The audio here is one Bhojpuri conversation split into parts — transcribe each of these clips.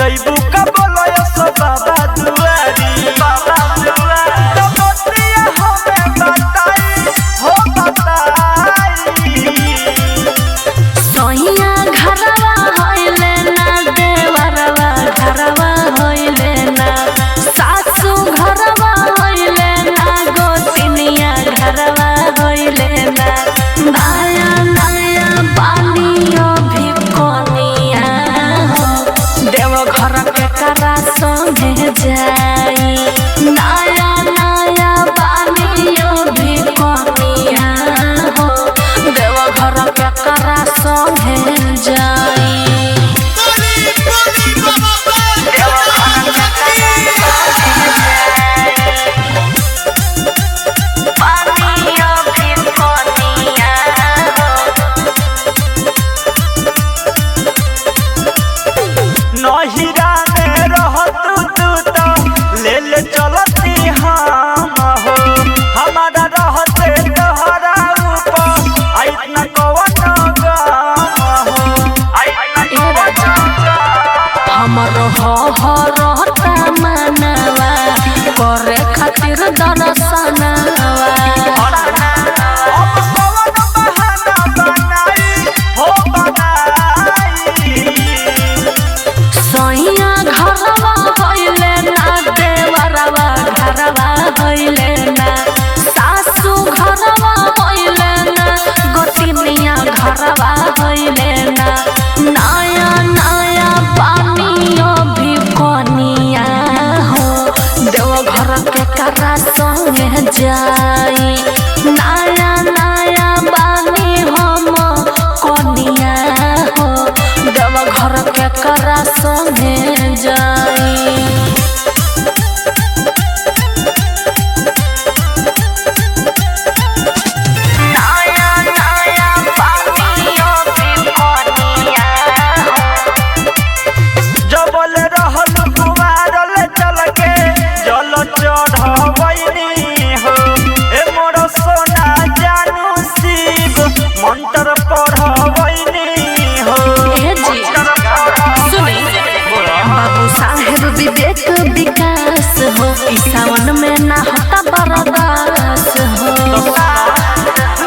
जइबू का बोलो सो बाबा दुआरी तबतिया हमें बताई हो बताई सोहिया घरवा होइले ना देवरवा घरवा होइले ना सासू घरवा होइले ना गोतिनिया घरवा होइले ना नया नया बानियो भी कोनिया हो देव घर के करा संगे जाई नया नया बानियो भी कोनिया हो देव घर के करा संगे जाई नहिरा में रहत तू तो ले ले चलती हम हो हमारा रहते तोहरा ऊपर आइतना कवन गम हो हमर हो रहता मनवा करे खातिर दर्शनवा अब कवन बहाना बनाई हो बनाई सोहिया घरवा होइले ना देवरवा घरवा होइले ना सासू घरवा होइले ना गोतिनिया घरवा होइले ना नया नया पानियो भी कोनिया हो देव घर के करा संगे जाई नया नया बानी हम कोनिया हो देव घर के करा संगे जाई नया नया बानियो भी कोनिया जबल रहल कुवारल चल के जल चढ़वैनी हो ए मोर सोना जानू शिव मंत्र पढ़वैनी हो ए जी सुनी बाबू साहेब विवेक विकास हो ई सावन में ना होता बर्दास हो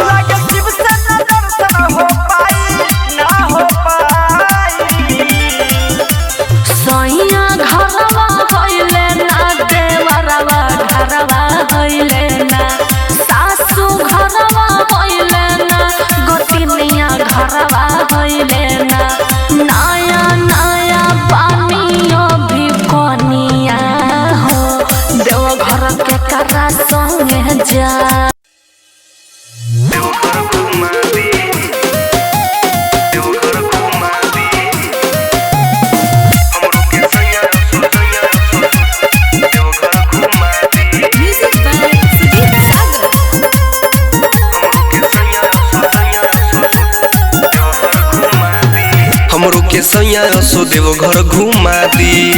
लगे शिव से न दर्शन हो पाई ना हो पाई सोहिया घरवा होइले ना देवरवा घरवा होइले ना सासू घरवा होइले ना गोतिनिया घरवा होइले ना नया नया बानियो भी कोनिया हो देव घर के करा संगे जा हमरो के सैया सो देव घर घुमा दी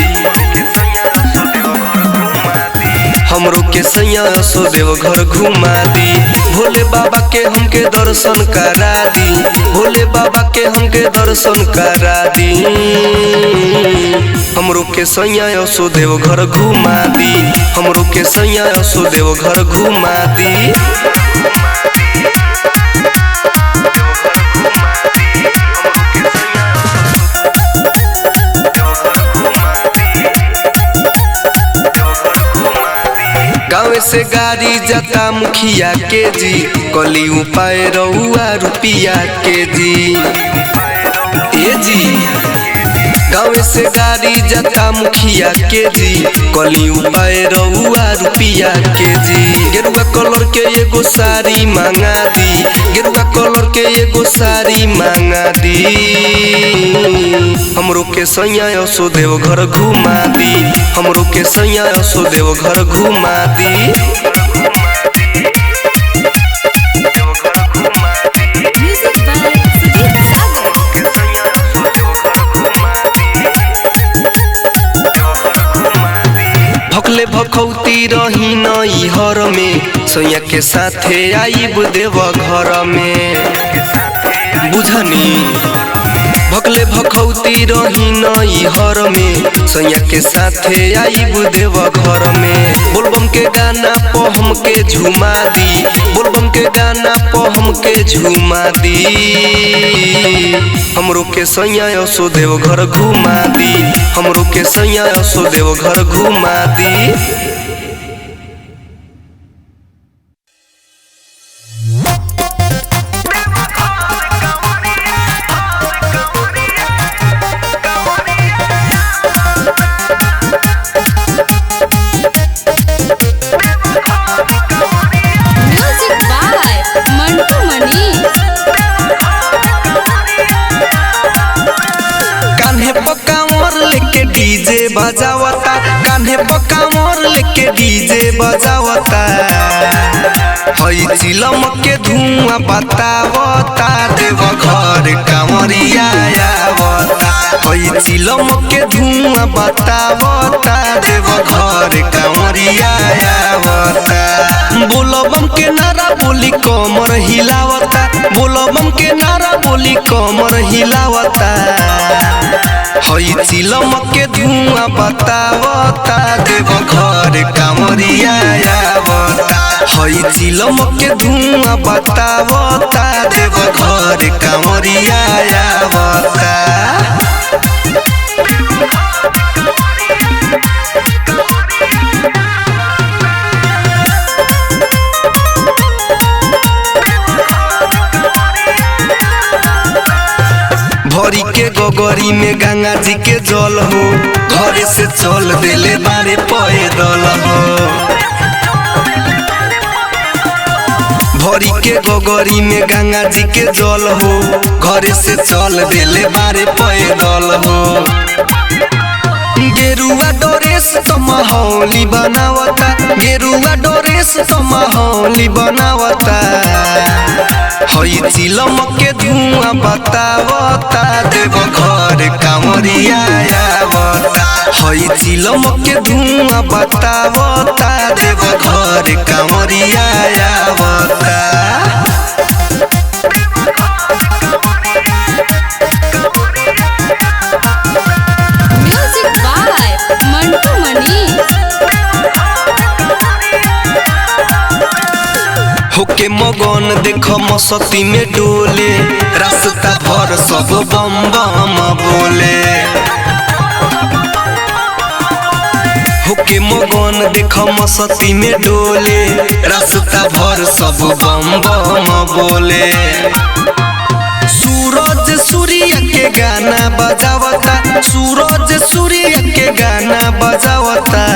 हमरो के सैया सो देव घर घुमा दी भोले बाबा के हमके दर्शन करा दी भोले बाबा के हमके दर्शन करा दी हमरो के सैया सो देव घर घुमा दी हमरो के सैया सो देव घर घुमा दी गाँव से गाड़ी जाता मुखिया के जी कली उपाय रहुआ रुपिया के जी ए जी गाँव से गाड़ी जाता मुखिया के जी कली उपाय रहुआ रुपिया के जी गेरुआ कलर के एगो साड़ी मांगा दी गेरुआ कलर के एगो साड़ी मांगा दी हमरो के सैया सो देव घर घुमा दी हमरो के सैया सो देव घर घुमा दी भखले भखौती रही नई हर में सैया के साथे आईब देव घर में बुझनी भकले भखौती रही नई हर में सैया के साथे आईब देव घर में। बोलबम के गाना प हमके झुमा दी, बोलबम के गाना प हमके झुमा दी। हमरो के सैया असो देव घर घुमा दी, हमरो के सैया असो देव घर घुमा दी। डीजे बजावता कान्हे पक्का मोर लेके डीजे बजावता। हई चिलम के धुआं बतावता देव घर कांवरिया आवता। हई चिलम के धुआं बतावता देव घर कांवरिया आवता। बोलबम के नारा बोली कमर हिलावता, बोलबम के नारा बोली कमर हिलावता। हई चिलम के धुआं बतावता देव घर कांवरिया आवता। हई चिलम के धुआं बतावता देव घर कांवरिया आवता। भरी के गोगरी में गंगा जी के जल हो, घरे से चल देले बारे पैदल हो। भरी के गोगरी में गंगा जी के जल हो, घरे से चल देले बारे पैदल हो। गेरुआ डोरेस तो माहौली बनावता, गेरुआ डोरेस तो माहौली बनावता। हई चिलम के धुआं बतावता देव घर कांवरिया आवता। हई चिलम के धुआं बतावता देव घर कांवरिया आवता। होके मगन देख मस्ती में डोले, रास्ता भर सब बम बम बोले। होके मगन देख मस्ती में डोले, रास्ता भर सब बम बम बोले। सूरज सूर्य के गाना बजावता, सूरज सूर्य के गाना बजावता।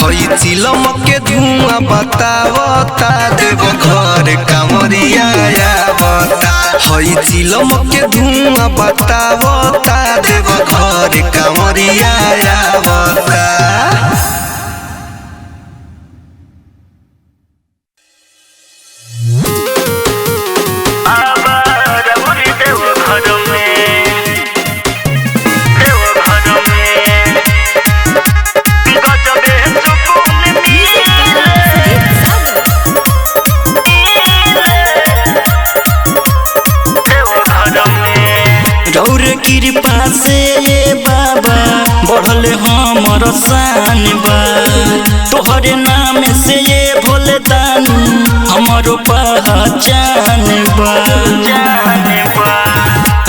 हई चिलम के धुआं बतावता देव घर कांवरिया आवता। हई चिलम के धुआं बतावता देव घर कांवरिया आवता। कृपा से ये बाबा बढ़ल हमर शान बा। तोहरे नाम से ये भोले दानी हमरो पहचान बा।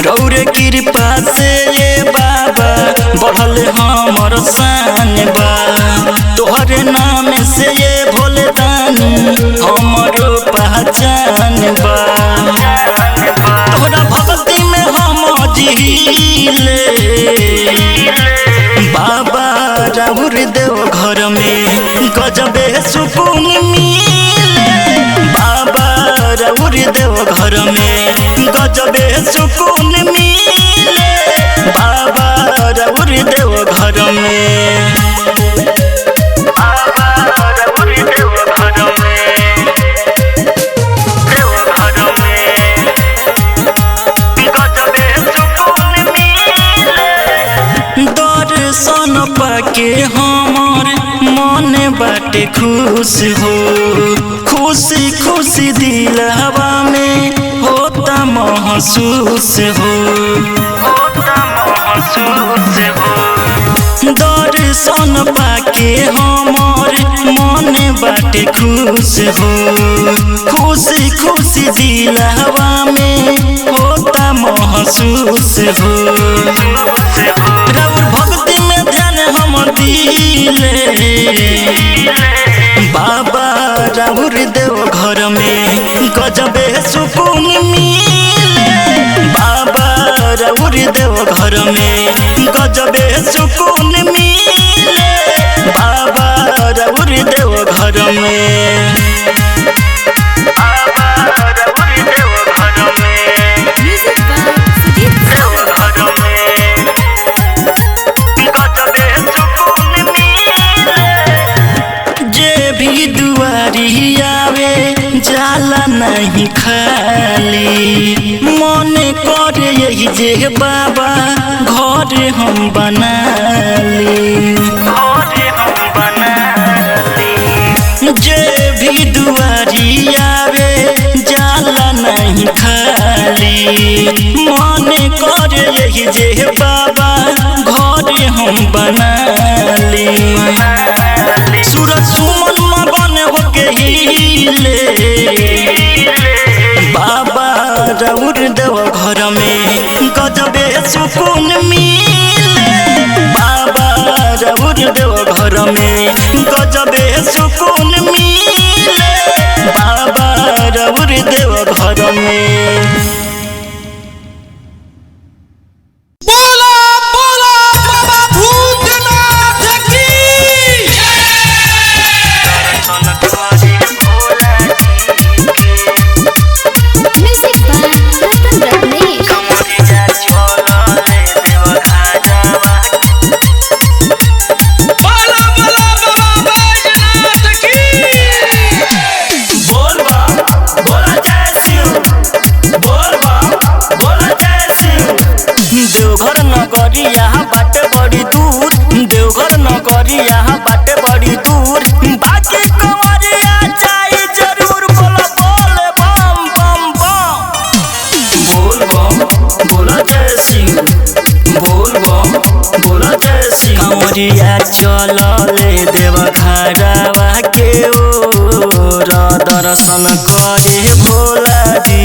रौरे कृपा से ये बाबा बढ़ल हमर शान बा। तोहरे नाम से ये भोले दानी हमरो पहचान बा। तोहरा भक्ति में हम जिले बाबा राउर देव घर में गजबे सुकून मिले। बाबा राउर देव घर में गजबे सुकून मिले। बाबा राउर देव घर में दर्शन पाके हमर मन बाटे खुश हो। खुशी खुशी दिलवा में होता मोह महसूस हो दर्शन पाके हमर मन बाटे खुश हो खुशी खुशी दिलवा में होता महसूस हो राउर भक्ति में ध्यान हम दिले बाबा राउर देव घर में गजबे सुकून मिले बाबा राउर देव घर में गजबे सुकून मिले बाबा राउर देव घर में म्यूजिक बाय सुदीप जे भी दुआरी आवे जाला नहीं खाली मन करे यही जे बाबा घर हम बना ली जे भी दुआरी आवे जाला नहीं खाली मन करे यही जे बाबा घर हम बना ली सूरज सुमन मगन होके हिले बाबा राउर देव घर में गजबे सुकून मिले बाबा राउर देव घर में गजबे सुकून मिले बाबा राउर देव घर में म्यूजिक बाय रतन रत्नेश देवघर नगरिया बाटे बड़ी दूर देवघर नगरिया बाटे बड़ी दूर बाकी कंवरिया जाई जरूर बोल बोल बम बम बम बोल बम बोला जय सिंह बोल बम बोला जय सिंह कंवरिया चल ले देवघरवा के ओर दर्शन करे भोला जी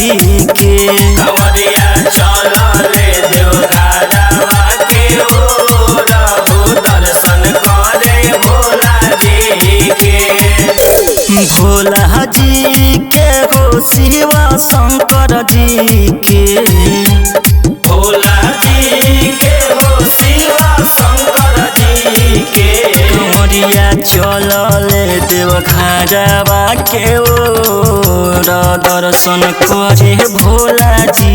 के कंवरिया चल ले देवघरवा के ओर दर्शन करे भोला जी के भोला जी के हो शिवा शंकर जी के भोला जी के हो शिवा शंकर जी के कंवरिया चल ले देवघरवा के ओर दर्शन करे भोला जी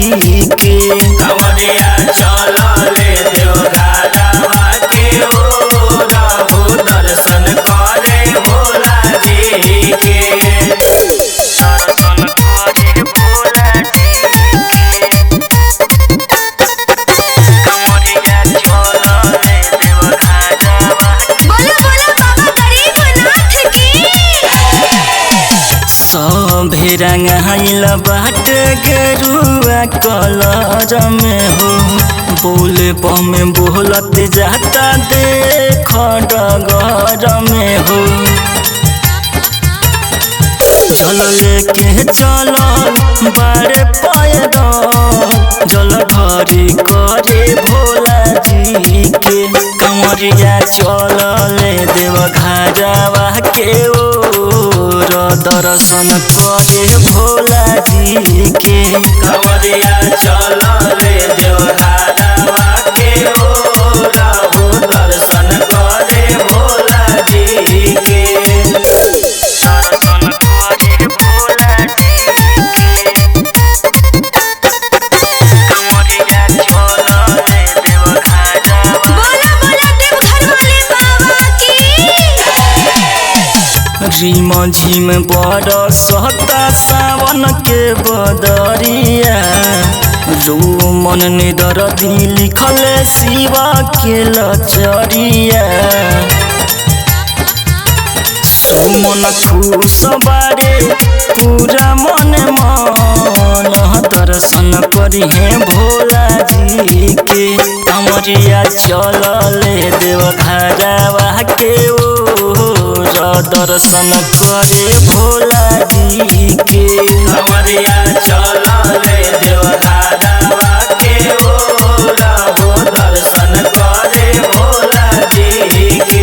के कंवरिया चल ले देवघरवा के ओर दर्शन करे भोला जी के दर्शन करे भोला जी कंवरिया चल ले देवघरवा बोलो बोलो बाबा गरीबनाथ की सभे रंगाइल बाट गेरुआ कलर में हो बोल बम बोलत जाता देख डगर में हो जल लेके चल बारे पैदल जल ढरी करे भोला जी के कंवरिया चल ले देवघरवा के ओर दर्शन करे भोला जी के कंवरिया चल ले देवघरवा के ओर दर्शन करे भोला जी के दर्शन करे भोला जी के कंवरिया चल ले देवघरवा बोलो बोलो देवघर वाले बाबा की रिम झिम बरसता सावन के बदरिया रोमन निदर दी लिखल शिवा के लचरिया सुमन खुश बारे पूरा मन मन दर्शन कर करी है भोला जी के कमरिया चलले देव घरवा के दर्शन करे भोला जी के कमरिया चलले देव घरवा के दर्शन करे भोला जी के।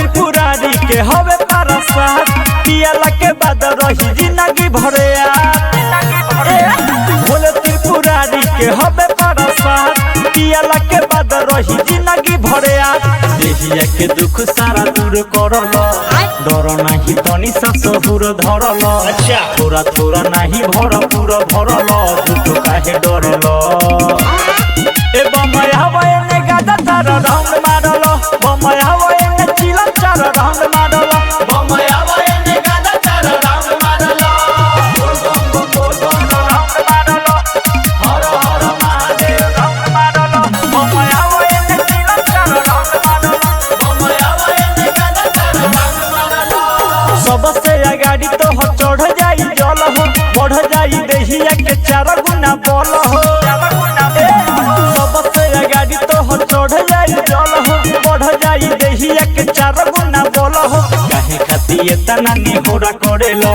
हवे परसाद पियला के बाद रही जिंदगी भरे भोले त्रिपुरारी के हवे परसाद पियला के बाद रही जिंदगी भरे देहिया के दुख सारा दूर करल डर नाही तनी सा सहुर धरल थोड़ा थोड़ा नाही भरपूर भरल झूठ काहे डरल ए बमया वयने गादा तार राउंड मारल बमया वयने चिला चार राउंड मारल बमया वयने गादा चार राउंड मारल राउंड मारल हर हर महादेव राउंड मारल बमया वयने चिला चार राउंड मारल बमया वयने गादा चार राउंड मारल सबसे अगाड़ी तो हो चढ़ जाई जल हो बढ़ जाई देहिया के चार गुना बल हो सबसे अगाड़ी तो हो चढ़ जाई जल हो बढ़ जाई देहिया के चार गुना बल हो काहे खाती एतना निहोरा करेलो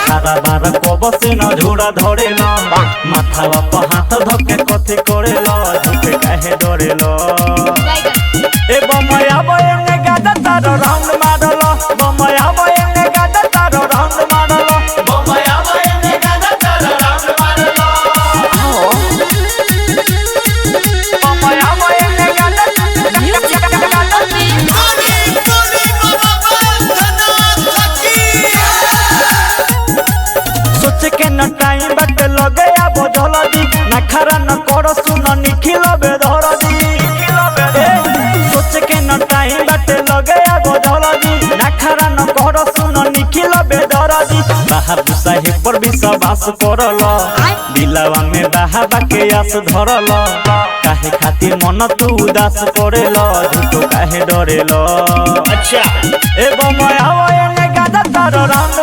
सारा बार कब से न झोड़ा धरेलो माथावा पर हाथ धके कथि करेलो झूठे काहे डरेलो ए बमया बयने गादा तार राउंड मारल बमया बयने गादा तार राउंड मारल बमया बयने गादा तार राउंड मारल बमया बयने गादा सोच के न टाइम बाटे लगे आबो जल्दी ना खरा न कर सुन निखिल बेधर दी सोच के न टाइम बाटे लगे आबो जल्दी ना खरा न कर सुन निखिल बेधर दी बाहर साहेब पर विश्वास करल दिलवा में बाहबा के आस धरल काहे खातिर मन तू उदास करेल झूठो काहे डरेल ए बमया वयने गादा तार राउंड